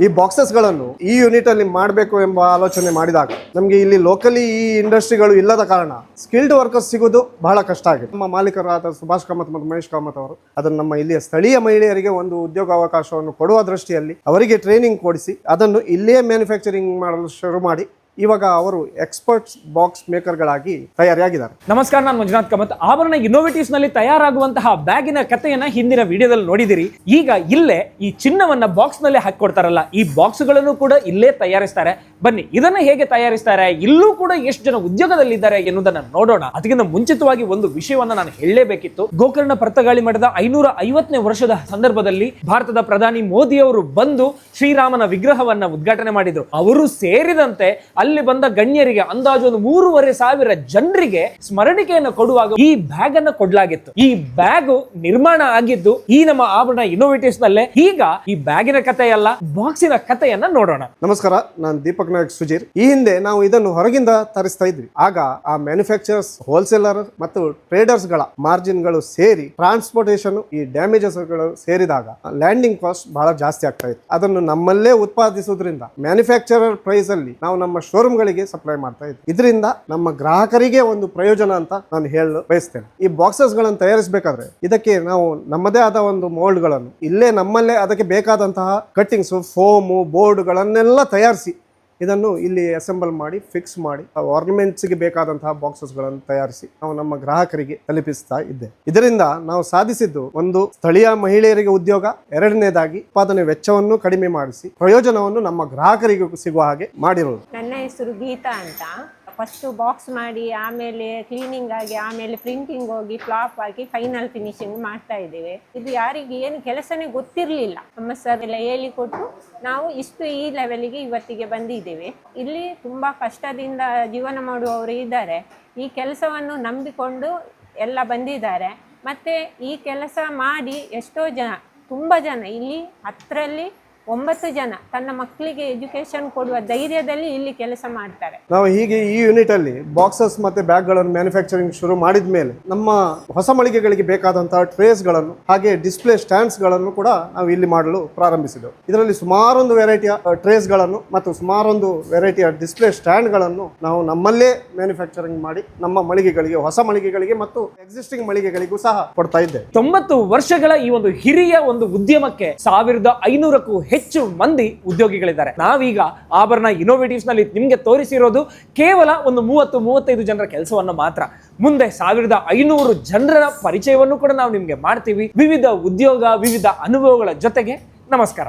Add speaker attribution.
Speaker 1: ಈ ಬಾಕ್ಸಸ್ ಗಳನ್ನು ಈ ಯೂನಿಟ್ ಅಲ್ಲಿ ಮಾಡಬೇಕು ಎಂಬ ಆಲೋಚನೆ ಮಾಡಿದಾಗ ನಮಗೆ ಇಲ್ಲಿ ಲೋಕಲಿ ಈ ಇಂಡಸ್ಟ್ರಿಗಳು ಇಲ್ಲದ ಕಾರಣ ಸ್ಕಿಲ್ಡ್ ವರ್ಕರ್ಸ್ ಸಿಗೋದು ಬಹಳ ಕಷ್ಟ ಆಗಿದೆ. ನಮ್ಮ ಮಾಲೀಕರಾದ ಸುಭಾಷ್ ಕಾಮತ್ ಮತ್ತು ಮಹೇಶ್ ಕಾಮತ್ ಅವರು ಅದನ್ನು ನಮ್ಮ ಇಲ್ಲಿಯ ಸ್ಥಳೀಯ ಮಹಿಳೆಯರಿಗೆ ಒಂದು ಉದ್ಯೋಗ ಅವಕಾಶವನ್ನು ಕೊಡುವ ದೃಷ್ಟಿಯಲ್ಲಿ ಅವರಿಗೆ ಟ್ರೈನಿಂಗ್ ಕೊಡಿಸಿ ಅದನ್ನು ಇಲ್ಲಿಯೇ ಮ್ಯಾನುಫ್ಯಾಕ್ಚರಿಂಗ್ ಮಾಡಲು ಶುರು ಮಾಡಿ ಇವಾಗ ಅವರು ಎಕ್ಸ್ಪರ್ಟ್ಸ್ ಬಾಕ್ಸ್ ಮೇಕರ್ಗಳಾಗಿ ತಯಾರಿಯಾಗಿದ್ದಾರೆ.
Speaker 2: ನಮಸ್ಕಾರ, ನಾನು ಮಂಜುನಾಥ್ ಕಾಮತ್. ಆಭರಣ ಇನ್ನೋವೇಟಿವ್ಸ್ ನಲ್ಲಿ ತಯಾರಾಗುವಂತಹ ಬ್ಯಾಗಿನ ಕಥೆಯನ್ನ ಹಿಂದಿನ ವಿಡಿಯೋದಲ್ಲಿ ನೋಡಿದಿರಿ. ಈಗ ಇಲ್ಲೇ ಈ ಚಿನ್ನವನ್ನ ಬಾಕ್ಸ್ ನಲ್ಲಿ ಹಾಕೊಡ್ತಾರಲ್ಲ, ಈ ಬಾಕ್ಸ್ ಗಳನ್ನು ಕೂಡ ಇಲ್ಲೇ ತಯಾರಿಸ್ತಾರೆ. ಬನ್ನಿ ಇದನ್ನ ಹೇಗೆ ತಯಾರಿಸ್ತಾರೆ, ಇಲ್ಲೂ ಕೂಡ ಎಷ್ಟು ಜನ ಉದ್ಯೋಗದಲ್ಲಿದ್ದಾರೆ ಎನ್ನುವುದನ್ನ ನೋಡೋಣ. ಅದಕ್ಕಿಂತ ಮುಂಚಿತವಾಗಿ ಒಂದು ವಿಷಯವನ್ನ ನಾನು ಹೇಳಲೇಬೇಕಿತ್ತು. ಗೋಕರ್ಣ ಪರ್ತಗಾಳಿ ಮಠದ 550ನೇ ವರ್ಷದ ಸಂದರ್ಭದಲ್ಲಿ ಭಾರತದ ಪ್ರಧಾನಿ ಮೋದಿ ಅವರು ಬಂದು ಶ್ರೀರಾಮನ ವಿಗ್ರಹವನ್ನ ಉದ್ಘಾಟನೆ ಮಾಡಿದ್ರು. ಅವರು ಸೇರಿದಂತೆ ಅಲ್ಲಿ ಬಂದ ಗಣ್ಯರಿಗೆ ಅಂದಾಜು ಒಂದು 3,500 ಜನರಿಗೆ ಸ್ಮರಣಿಕೆಯನ್ನು ಕೊಡುವಾಗ ಈ ಬ್ಯಾಗ್ ಅನ್ನ ಕೊಡ್ಲಾಗಿತ್ತು. ಈ ಬ್ಯಾಗ್ ನಿರ್ಮಾಣ ಆಗಿದ್ದು ಈ ನಮ್ಮ ಆಭರಣ ಇನ್ನೋವೇಟಿವ್ಸ್ ನಲ್ಲೇ. ಈಗ ಈ ಬ್ಯಾಗಿನ ಕಥೆಯಲ್ಲ, ಬಾಕ್ಸಿನ ಕಥೆಯನ್ನ ನೋಡೋಣ.
Speaker 1: ನಮಸ್ಕಾರ, ನಾನು ದೀಪಕ್ ನಾಯಕ್ ಸುಜೀರ್. ಈ ಹಿಂದೆ ನಾವು ಇದನ್ನು ಹೊರಗಿಂದ ತರಿಸ್ತಾ ಇದ್ವಿ. ಆಗ ಆ ಮ್ಯಾನುಫ್ಯಾಕ್ಚರರ್ಸ್, ಹೋಲ್ಸೇಲರ್ ಮತ್ತು ಟ್ರೇಡರ್ಸ್ ಗಳ ಮಾರ್ಜಿನ್ ಗಳು ಸೇರಿ ಟ್ರಾನ್ಸ್ಪೋರ್ಟೇಷನ್, ಈ ಡ್ಯಾಮೇಜಸ್ ಗಳು ಸೇರಿದಾಗ ಲ್ಯಾಂಡಿಂಗ್ ಕಾಸ್ಟ್ ಬಹಳ ಜಾಸ್ತಿ ಆಗ್ತಾ ಇತ್ತು. ಅದನ್ನು ನಮ್ಮಲ್ಲೇ ಉತ್ಪಾದಿಸುವುದರಿಂದ ಮ್ಯಾನುಫ್ಯಾಕ್ಚರರ್ ಪ್ರೈಸ್ ಅಲ್ಲಿ ನಾವು ನಮ್ಮ ಶೋರೂಮ್ ಗಳಿಗೆ ಸಪ್ಲೈ ಮಾಡ್ತಾ ಇದ್ವಿ. ಇದರಿಂದ ನಮ್ಮ ಗ್ರಾಹಕರಿಗೆ ಒಂದು ಪ್ರಯೋಜನ ಅಂತ ನಾನು ಹೇಳಲು ಬಯಸ್ತೇನೆ. ಈ ಬಾಕ್ಸಸ್ ಗಳನ್ನು ತಯಾರಿಸಬೇಕಾದ್ರೆ ಇದಕ್ಕೆ ನಾವು ನಮ್ಮದೇ ಆದ ಒಂದು ಮೋಲ್ಡ್ ಗಳನ್ನು ಇಲ್ಲೇ ನಮ್ಮಲ್ಲೇ ಅದಕ್ಕೆ ಬೇಕಾದಂತಹ ಕಟ್ಟಿಂಗ್ಸ್, ಫೋಮು, ಬೋರ್ಡ್ ಗಳನ್ನೆಲ್ಲ ತಯಾರಿಸಿ ಇದನ್ನು ಇಲ್ಲಿ ಅಸೆಂಬಲ್ ಮಾಡಿ ಫಿಕ್ಸ್ ಮಾಡಿ ಆರ್ನಮೆಂಟ್ಸ್ಗೆ ಬೇಕಾದಂತಹ ಬಾಕ್ಸಸ್ ಗಳನ್ನು ತಯಾರಿಸಿ ನಾವು ನಮ್ಮ ಗ್ರಾಹಕರಿಗೆ ತಲುಪಿಸ್ತಾ ಇದ್ದೆ. ಇದರಿಂದ ನಾವು ಸಾಧಿಸಿದ್ದು ಒಂದು, ಸ್ಥಳೀಯ ಮಹಿಳೆಯರಿಗೆ ಉದ್ಯೋಗ, ಎರಡನೇದಾಗಿ ಉತ್ಪಾದನೆ ವೆಚ್ಚವನ್ನು ಕಡಿಮೆ ಮಾಡಿಸಿ ಪ್ರಯೋಜನವನ್ನು ನಮ್ಮ ಗ್ರಾಹಕರಿಗೆ ಸಿಗುವ ಹಾಗೆ ಮಾಡಿರೋದು.
Speaker 3: ನನ್ನ ಹೆಸರು ಗೀತಾ ಅಂತ. ಫಸ್ಟ್ ಬಾಕ್ಸ್ ಮಾಡಿ ಆಮೇಲೆ ಕ್ಲೀನಿಂಗ್ ಆಗಿ ಆಮೇಲೆ ಪ್ರಿಂಟಿಂಗ್ ಹೋಗಿ ಫ್ಲಾಪ್ ಆಗಿ ಫೈನಲ್ ಫಿನಿಶಿಂಗ್ ಮಾಡ್ತಾ ಇದ್ದೇವೆ. ಇದು ಯಾರಿಗೆ ಏನು ಕೆಲಸನೇ ಗೊತ್ತಿರಲಿಲ್ಲ. ನಮ್ಮ ಸರ್ ಎಲ್ಲ ಹೇಳಿಕೊಟ್ಟು ನಾವು ಈ ಲೆವೆಲಿಗೆ ಇವತ್ತಿಗೆ ಬಂದಿದ್ದೇವೆ. ಇಲ್ಲಿ ತುಂಬ ಕಷ್ಟದಿಂದ ಜೀವನ ಮಾಡುವವರು ಇದ್ದಾರೆ. ಈ ಕೆಲಸವನ್ನು ನಂಬಿಕೊಂಡು ಎಲ್ಲ ಬಂದಿದ್ದಾರೆ. ಮತ್ತು ಈ ಕೆಲಸ ಮಾಡಿ ಎಷ್ಟೋ ಜನ, ತುಂಬ ಜನ, ಇಲ್ಲಿ 10ರಲ್ಲಿ 9 ಜನ ತನ್ನ ಮಕ್ಕಳಿಗೆ ಎಜುಕೇಶನ್ ಕೊಡುವ ಧೈರ್ಯದಲ್ಲಿ ಇಲ್ಲಿ ಕೆಲಸ ಮಾಡ್ತಾರೆ.
Speaker 1: ನಾವು ಹೀಗೆ ಈ ಯೂನಿಟ್ ಅಲ್ಲಿ ಬಾಕ್ಸಸ್ ಮತ್ತೆ ಬ್ಯಾಗ್ ಗಳನ್ನು ಮ್ಯಾನುಫ್ಯಾಕ್ಚರಿಂಗ್ ಶುರು ಮಾಡಿದ ಮೇಲೆ ನಮ್ಮ ಹೊಸ ಮಳಿಗೆಗಳಿಗೆ ಬೇಕಾದಂತಹ ಟ್ರೇಸ್ ಗಳನ್ನು ಹಾಗೆ ಡಿಸ್ಪ್ಲೇ ಸ್ಟ್ಯಾಂಡ್ಸ್ ಗಳನ್ನು ಕೂಡ ನಾವು ಇಲ್ಲಿ ಮಾಡಲು ಪ್ರಾರಂಭಿಸಿದೆವು. ಇದರಲ್ಲಿ ಸುಮಾರೊಂದು ವೆರೈಟಿಯ ಟ್ರೇಸ್ ಗಳನ್ನು ಮತ್ತು ಸುಮಾರೊಂದು ವೆರೈಟಿಯ ಡಿಸ್ಪ್ಲೇ ಸ್ಟ್ಯಾಂಡ್ ಗಳನ್ನು ನಾವು ನಮ್ಮಲ್ಲೇ ಮ್ಯಾನುಫ್ಯಾಕ್ಚರಿಂಗ್ ಮಾಡಿ ನಮ್ಮ ಮಳಿಗೆಗಳಿಗೆ, ಹೊಸ ಮಳಿಗೆಗಳಿಗೆ ಮತ್ತು ಎಕ್ಸಿಸ್ಟಿಂಗ್ ಮಳಿಗೆಗಳಿಗೂ ಸಹ ಕೊಡ್ತಾ ಇದ್ದೆ.
Speaker 2: 90 ವರ್ಷಗಳ ಈ ಒಂದು ಹಿರಿಯ ಒಂದು ಉದ್ಯಮಕ್ಕೆ 1500ಕ್ಕೂ ಹೆಚ್ಚು ಮಂದಿ ಉದ್ಯೋಗಿಗಳಿದ್ದಾರೆ. ನಾವೀಗ ಆಭರಣ ಇನ್ನೋವೇಟಿವ್ಸ್ ನಲ್ಲಿ ನಿಮ್ಗೆ ತೋರಿಸಿರೋದು ಕೇವಲ ಒಂದು 30-35 ಜನರ ಕೆಲಸವನ್ನು ಮಾತ್ರ. ಮುಂದೆ 1500 ಜನರ ಪರಿಚಯವನ್ನು ಕೂಡ ನಾವು ನಿಮ್ಗೆ ಮಾಡ್ತೀವಿ. ವಿವಿಧ ಉದ್ಯೋಗ, ವಿವಿಧ ಅನುಭವಗಳ ಜೊತೆಗೆ. ನಮಸ್ಕಾರ.